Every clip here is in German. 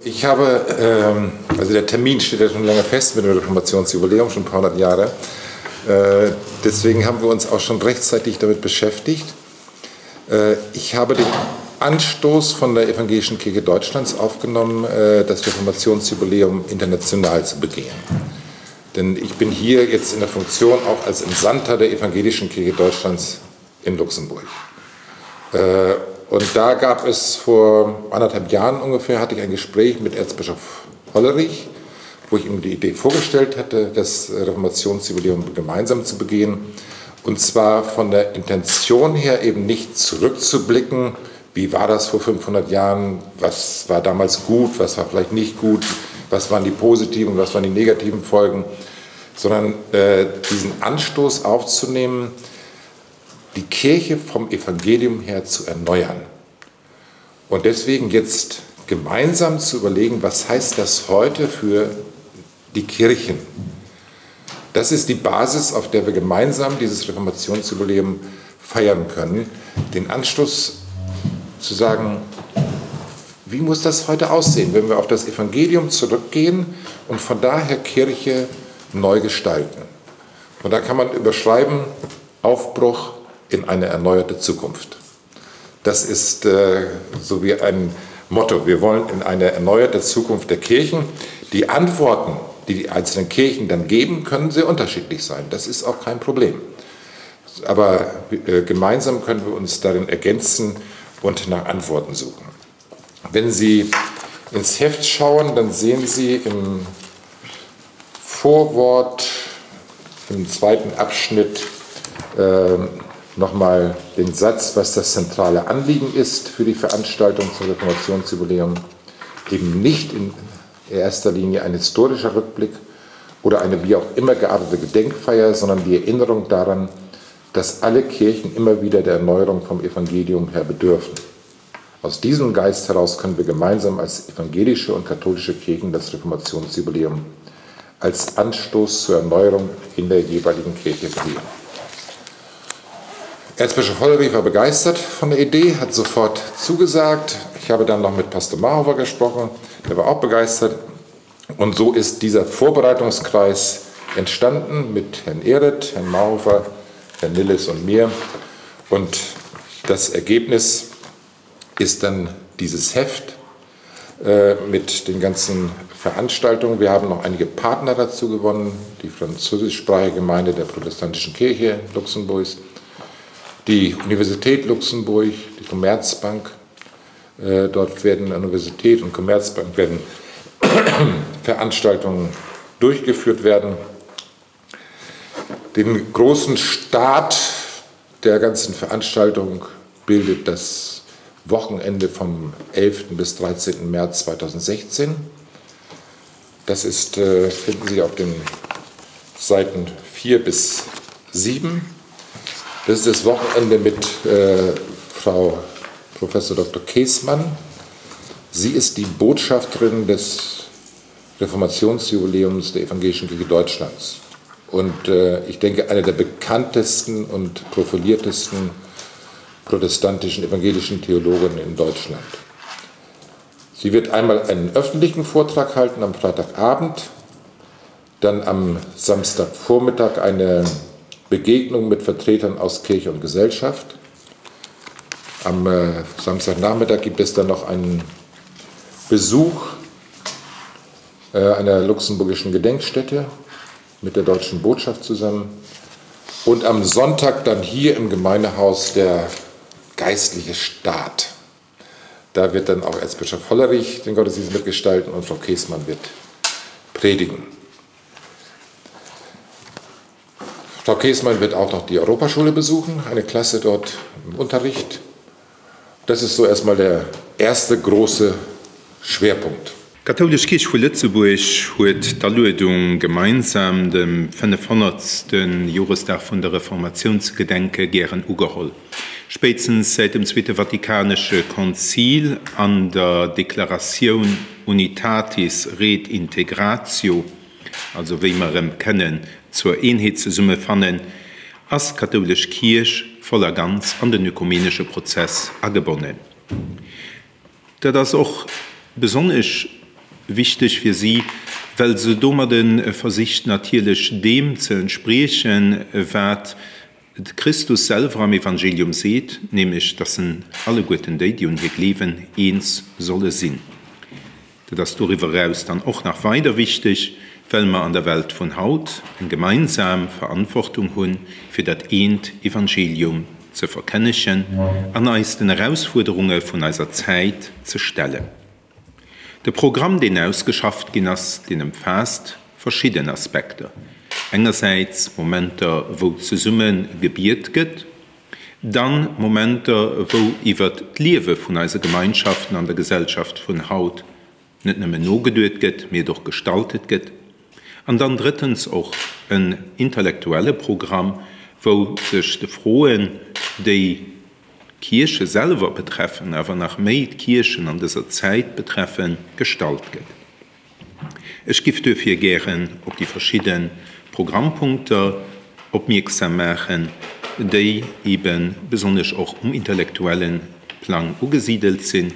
Ich habe, also der Termin steht ja schon lange fest mit dem Reformationsjubiläum, schon ein paar hundert Jahre. Deswegen haben wir uns auch schon rechtzeitig damit beschäftigt. Ich habe den Anstoß von der Evangelischen Kirche Deutschlands aufgenommen, das Reformationsjubiläum international zu begehen. Denn ich bin hier jetzt in der Funktion auch als Entsandter der Evangelischen Kirche Deutschlands in Luxemburg. Und da gab es vor 1,5 Jahren ungefähr, hatte ich ein Gespräch mit Erzbischof Hollerich, wo ich ihm die Idee vorgestellt hatte, das Reformationsjubiläum gemeinsam zu begehen. Und zwar von der Intention her eben nicht zurückzublicken, wie war das vor 500 Jahren, was war damals gut, was war vielleicht nicht gut, was waren die positiven, was waren die negativen Folgen, sondern diesen Anstoß aufzunehmen, die Kirche vom Evangelium her zu erneuern. Und deswegen jetzt gemeinsam zu überlegen, was heißt das heute für die Kirchen? Das ist die Basis, auf der wir gemeinsam dieses Reformationsjubiläum feiern können. Den Anstoß zu sagen, wie muss das heute aussehen, wenn wir auf das Evangelium zurückgehen und von daher Kirche neu gestalten. Und da kann man überschreiben, Aufbruch in eine erneuerte Zukunft. Das ist so wie ein Motto. Wir wollen in eine erneuerte Zukunft der Kirchen. Die Antworten, die die einzelnen Kirchen dann geben, können sehr unterschiedlich sein. Das ist auch kein Problem. Aber gemeinsam können wir uns darin ergänzen und nach Antworten suchen. Wenn Sie ins Heft schauen, dann sehen Sie im Vorwort, im zweiten Abschnitt, nochmal den Satz, was das zentrale Anliegen ist für die Veranstaltung zum Reformationsjubiläum. Eben nicht in erster Linie ein historischer Rückblick oder eine wie auch immer geartete Gedenkfeier, sondern die Erinnerung daran, dass alle Kirchen immer wieder der Erneuerung vom Evangelium her bedürfen. Aus diesem Geist heraus können wir gemeinsam als evangelische und katholische Kirchen das Reformationsjubiläum als Anstoß zur Erneuerung in der jeweiligen Kirche begehen. Erzbischof Hollerich war begeistert von der Idee, hat sofort zugesagt. Ich habe dann noch mit Pastor Marhofer gesprochen, der war auch begeistert. Und so ist dieser Vorbereitungskreis entstanden mit Herrn Ehret, Herrn Marhofer, Herrn Nilles und mir. Und das Ergebnis ist dann dieses Heft mit den ganzen Veranstaltungen. Wir haben noch einige Partner dazu gewonnen, die französischsprachige Gemeinde der protestantischen Kirche Luxemburgs, die Universität Luxemburg, die Commerzbank, dort werden Universität und Commerzbank werden Veranstaltungen durchgeführt werden. Den großen Start der ganzen Veranstaltung bildet das Wochenende vom 11. bis 13. März 2016. Das ist, finden Sie auf den Seiten 4 bis 7. Das ist das Wochenende mit Frau Professor Dr. Käßmann. Sie ist die Botschafterin des Reformationsjubiläums der Evangelischen Kirche Deutschlands. Und ich denke, eine der bekanntesten und profiliertesten protestantischen evangelischen Theologinnen in Deutschland. Sie wird einmal einen öffentlichen Vortrag halten am Freitagabend, dann am Samstagvormittag eine Begegnung mit Vertretern aus Kirche und Gesellschaft. Am Samstagnachmittag gibt es dann noch einen Besuch einer luxemburgischen Gedenkstätte mit der Deutschen Botschaft zusammen. Und am Sonntag dann hier im Gemeindehaus der geistliche Staat. Da wird dann auch Erzbischof Hollerich den Gottesdienst mitgestalten und Frau Käßmann wird predigen. Frau Käßmann wird auch noch die Europaschule besuchen, eine Klasse dort im Unterricht. Das ist so erstmal der erste große Schwerpunkt. Katholisch Kirche von Lützeburg hat die Luedung gemeinsam dem 500. Jahrestag von der Reformationsgedenke gern ugeholt. Spätestens seit dem Zweiten Vatikanischen Konzil an der Deklaration Unitatis Red Integratio, also wie wir ihn kennen, zur Einheitssumme fanden, als katholische Kirche voller ganz an den ökumenischen Prozess angebunden. Da das auch besonders wichtig für sie, weil sie dummer den Versicht natürlich dem zu entsprechen, was Christus selber am Evangelium sieht, nämlich, dass alle guten Dinge, die hier leben, eins solle sein. Das darüber hinaus dann auch noch weiter wichtig, weil wir an der Welt von Haut eine gemeinsame Verantwortung haben, für das Evangelium zu verkennen, an uns den Herausforderungen von unserer Zeit zu stellen. Das Programm, das ausgeschafft ist, umfasst verschiedene Aspekte. Einerseits Momente, wo zusammen gebiert wird, dann Momente, wo über das Leben von unseren Gemeinschaften an der Gesellschaft von Haut nicht nur noch geduld wird, mehr doch gestaltet wird. Und dann drittens auch ein intellektuelles Programm, wo sich die Fragen, die Kirche selber betreffen, aber nach mehr Kirchen an dieser Zeit betreffen, gestaltet wird. Ich gebe dafür gerne auf die verschiedenen Programmpunkte aufmerksam machen, die eben besonders auch intellektuellen Plan angesiedelt sind,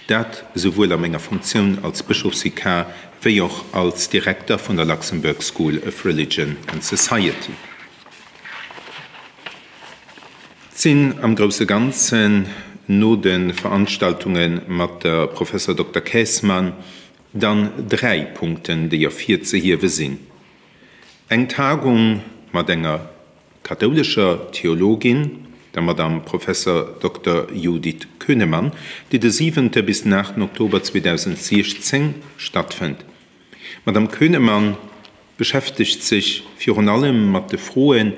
das sowohl an meiner Funktion als Bischofsvikar wie auch als Direktor von der Luxembourg School of Religion and Society. Sind am Großen und Ganzen nur den Veranstaltungen mit der Professor Dr. Käßmann dann 3 Punkte, die auf 14 hier sind. Eine Tagung mit einer katholischen Theologin, der Madame Professor Dr. Judith Könemann, die den 7. bis 8. Oktober 2016 stattfindet. Madame Könemann beschäftigt sich vor allem mit den Fragen,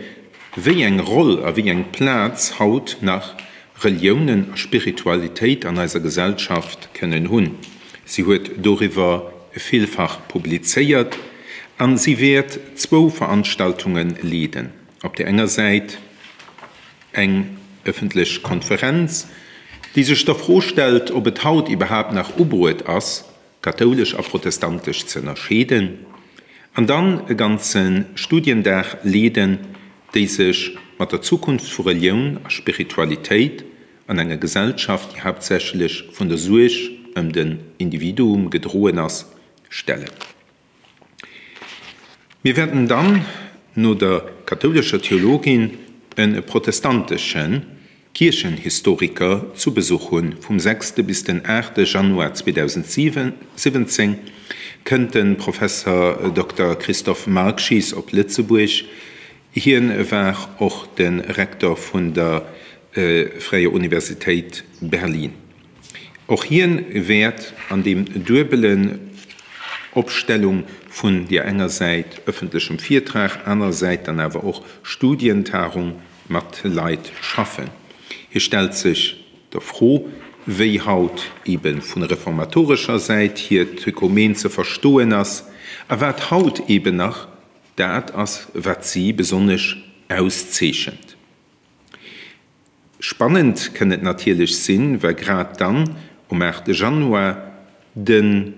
wie eine Rolle, wie ein Platz Haut nach Religionen und Spiritualität an unserer Gesellschaft können haben. Sie hat darüber vielfach publiziert und sie wird 2 Veranstaltungen leiten. Auf der einen Seite eine öffentliche Konferenz, die sich der Frage stellt, ob es Haut überhaupt nach U-Boot ist, katholisch und protestantisch zu unterscheiden. Und dann einen ganzen Studientag leiten, die sich mit der Zukunft von Religion und Spiritualität an einer Gesellschaft, die hauptsächlich von der Suche dem Individuum gedrohen ist, stellen. Wir werden dann nur der katholischen Theologin einen protestantischen Kirchenhistoriker zu besuchen. Vom 6. bis den 8. Januar 2017 könnten Professor Dr. Christoph Markschies auf Lützeburg. Hier war auch der Rektor von der Freien Universität Berlin. Auch hier wird an dem dürbelen Abstellung von der einerseits öffentlichem Vortrag, andererseits dann aber auch Studientagung mit Leid schaffen. Hier stellt sich der Frage, wie Haut eben von reformatorischer Seite hier Ökumen zu verstehen ist, aber was Haut eben nach das, was sie besonders auszeichnet. Spannend kann es natürlich sein, weil gerade dann, am 8. Januar, den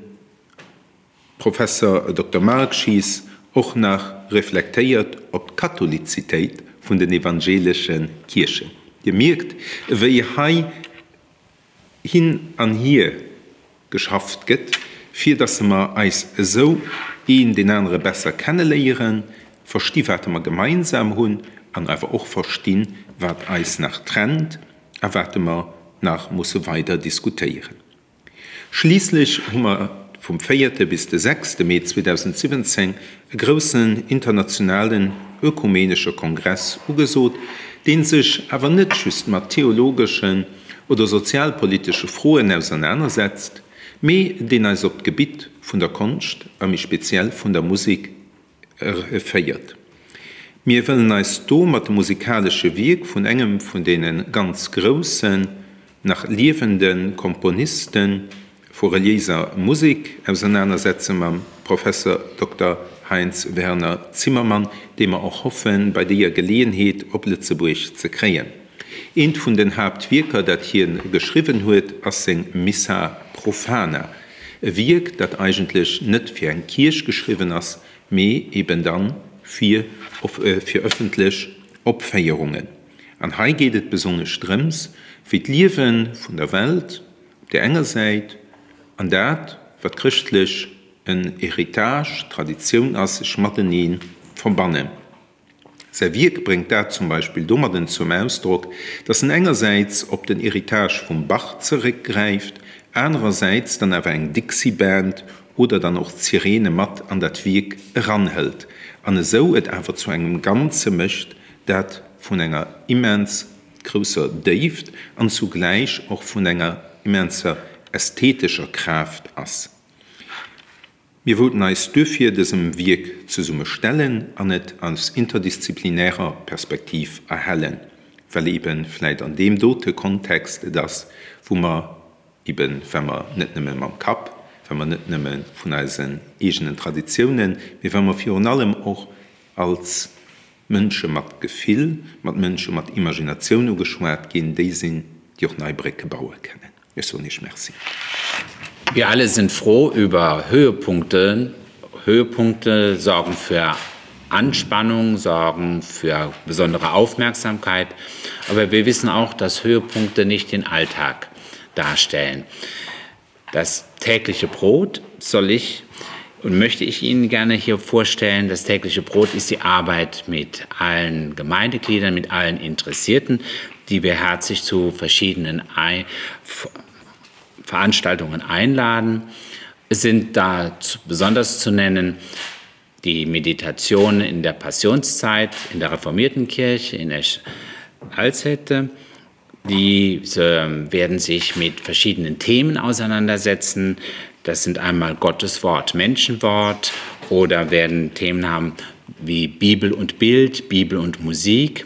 Professor Dr. Markschies auch nach reflektiert auf die Katholizität von den evangelischen Kirchen. Ihr merkt, wie hin an hier geschafft wird, für dass wir uns so den anderen besser kennenlernen, verstehen, was wir gemeinsam haben, und einfach auch verstehen, was uns nach trennt, und was wir nach muss weiter diskutieren. Schließlich haben wir vom 4. bis 6. Mai 2017 einen großen internationalen ökumenischen Kongress angesucht, den sich aber nicht just mit theologischen oder sozialpolitischen Fragen auseinandersetzt, mehr den als auf das Gebiet von der Kunst, aber speziell von der Musik, feiert. Wir wollen uns hier mit dem musikalischen Weg von einem von denen ganz großen, nach lebenden Komponisten von religiöser Musik auseinandersetzen mit Professor Dr. Heinz Werner Zimmermann, den wir auch hoffen, bei der Gelegenheit auf Lützeburg zu kriegen. Ein von den Hauptwerken, das hier geschrieben wird, ist ein Missa Profana. Ein Werk, das eigentlich nicht für eine Kirche geschrieben ist, mehr eben dann für öffentliche Abfeierungen. Und hier geht es besonders darum, wie das Leben von der Welt auf der einen Seite an das, was christlich ein Heritage, Tradition aus Schmattenin verbannen. Sein Werk bringt da zum Beispiel dummerden zum Ausdruck, dass einerseits auf den Heritage vom Bach zurückgreift, andererseits dann auf eine Dixie-Band oder dann auch Sirene matt an das Werk ranhält. Und so et einfach zu einem Ganzen mischt, das von einer immens großer Dave und zugleich auch von einer immenser ästhetischer Kraft ist. Wir wollten uns dafür diesem Werk zusammenstellen und nicht als interdisziplinärer Perspektiv erhellen, weil eben vielleicht an dem dote Kontext das, wo man eben, wenn man nicht nur am Kap, wenn man nicht nur von unseren eigenen Traditionen, wie wenn man vor allem auch als Menschen mit Gefühl, mit Menschen mit Imagination geschwärzt gehen, die sind, die auch neue Brücke bauen können. Ich so nicht merci. Wir alle sind froh über Höhepunkte. Höhepunkte sorgen für Anspannung, sorgen für besondere Aufmerksamkeit. Aber wir wissen auch, dass Höhepunkte nicht den Alltag darstellen. Das tägliche Brot möchte ich Ihnen gerne hier vorstellen. Das tägliche Brot ist die Arbeit mit allen Gemeindegliedern, mit allen Interessierten, die wir herzlich zu verschiedenen Veranstaltungen einladen. Es sind da besonders zu nennen die Meditationen in der Passionszeit in der reformierten Kirche in Alzette. Diese werden sich mit verschiedenen Themen auseinandersetzen. Das sind einmal Gottes Wort, Menschenwort, oder werden Themen haben wie Bibel und Bild, Bibel und Musik,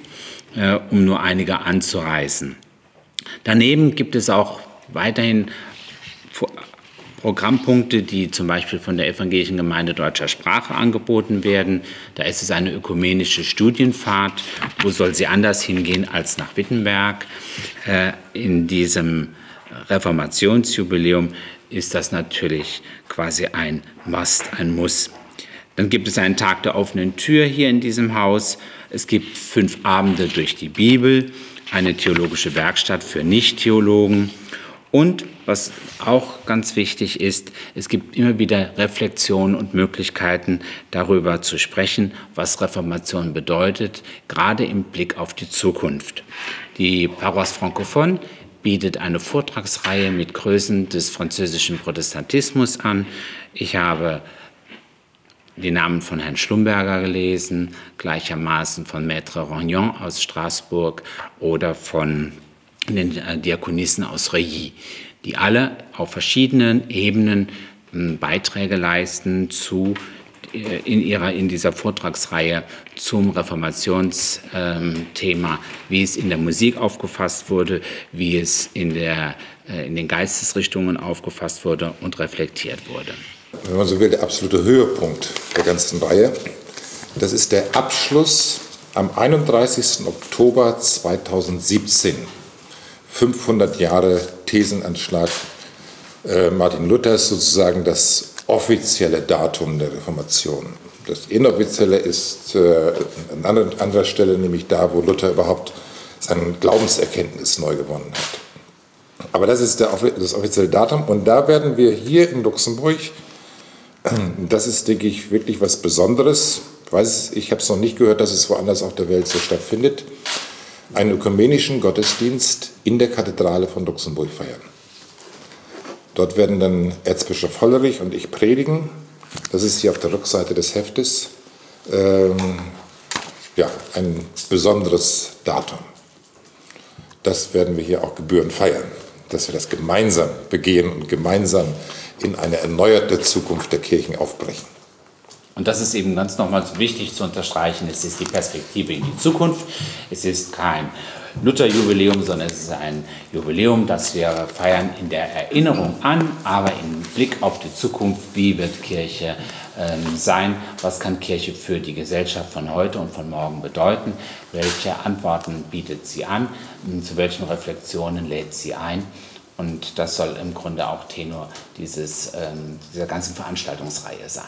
um nur einige anzureißen. Daneben gibt es auch weiterhin Programmpunkte, die zum Beispiel von der Evangelischen Gemeinde deutscher Sprache angeboten werden. Da ist es eine ökumenische Studienfahrt. Wo soll sie anders hingehen als nach Wittenberg? In diesem Reformationsjubiläum ist das natürlich quasi ein Must, ein Muss. Dann gibt es einen Tag der offenen Tür hier in diesem Haus. Es gibt 5 Abende durch die Bibel, eine theologische Werkstatt für Nicht-Theologen. Und was auch ganz wichtig ist, es gibt immer wieder Reflexionen und Möglichkeiten, darüber zu sprechen, was Reformation bedeutet, gerade im Blick auf die Zukunft. Die Paroisse Francophone bietet eine Vortragsreihe mit Größen des französischen Protestantismus an. Ich habe die Namen von Herrn Schlumberger gelesen, gleichermaßen von Maître Rognon aus Straßburg oder von den Diakonissen aus Reilly, die alle auf verschiedenen Ebenen Beiträge leisten in dieser Vortragsreihe zum Reformationsthema, wie es in der Musik aufgefasst wurde, wie es in den Geistesrichtungen aufgefasst wurde und reflektiert wurde. Wenn man so will, der absolute Höhepunkt der ganzen Reihe, das ist der Abschluss am 31. Oktober 2017. 500 Jahre Thesenanschlag Martin Luthers, sozusagen das offizielle Datum der Reformation. Das inoffizielle ist an anderer Stelle, nämlich da, wo Luther überhaupt seine Glaubenserkenntnis neu gewonnen hat. Aber das ist das offizielle Datum, und da werden wir hier in Luxemburg, das ist, denke ich, wirklich was Besonderes. Ich habe es noch nicht gehört, dass es woanders auf der Welt so stattfindet, einen ökumenischen Gottesdienst in der Kathedrale von Luxemburg feiern. Dort werden dann Erzbischof Hollerich und ich predigen. Das ist hier auf der Rückseite des Heftes. Ein besonderes Datum. Das werden wir hier auch gebührend feiern, dass wir das gemeinsam begehen und gemeinsam in eine erneuerte Zukunft der Kirchen aufbrechen. Und das ist eben ganz nochmal wichtig zu unterstreichen. Es ist die Perspektive in die Zukunft. Es ist kein Luther-Jubiläum, sondern es ist ein Jubiläum, das wir feiern in der Erinnerung an, aber im Blick auf die Zukunft. Wie wird Kirche sein? Was kann Kirche für die Gesellschaft von heute und von morgen bedeuten? Welche Antworten bietet sie an? Zu welchen Reflexionen lädt sie ein? Und das soll im Grunde auch Tenor dieser ganzen Veranstaltungsreihe sein.